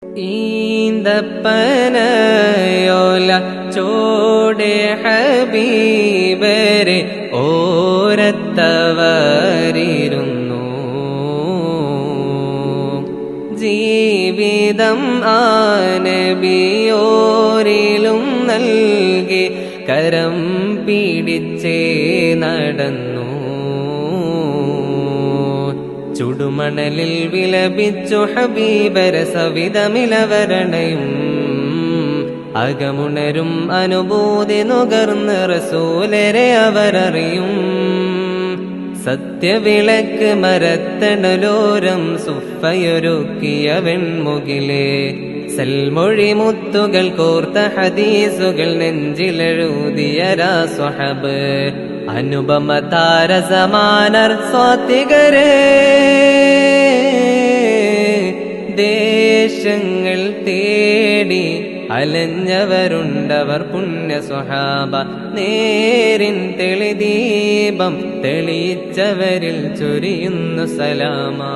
ഈന്തപ്പനയോല ചോടെ ഹബീബരെ ഓരത്തവരിരുന്നു. ജീവിതം ആനബിയോരിലും നൽകി കരം പിടിച്ചേ നടന്നു. ചുടുമണലിൽ വിലപിച്ചു ഹബീബര സവിധമിലവരണയും അകമുണരും അനുഭൂതി നുകർന്ന് റസൂലരെ അവരറിയും. സത്യവിളക്ക് മരത്തണലോരം സുഫയൊരുക്കിയ വെൺമുകിലേ സൽമൊഴി മുത്തുകൾ കോർത്ത ഹദീസുകൾ നെഞ്ചിലെഴുതിയ സ്വഹബ് അനുപമ താരസമാനർ സ്വാത്വികരേ ദേശങ്ങൾ തേടി അലഞ്ഞവരുണ്ടവർ പുണ്യ സ്വഹാബ നേരിൻ തെളിദീപം തെളിയിച്ചവരിൽ ചൊരിയുന്നു സലാമാ.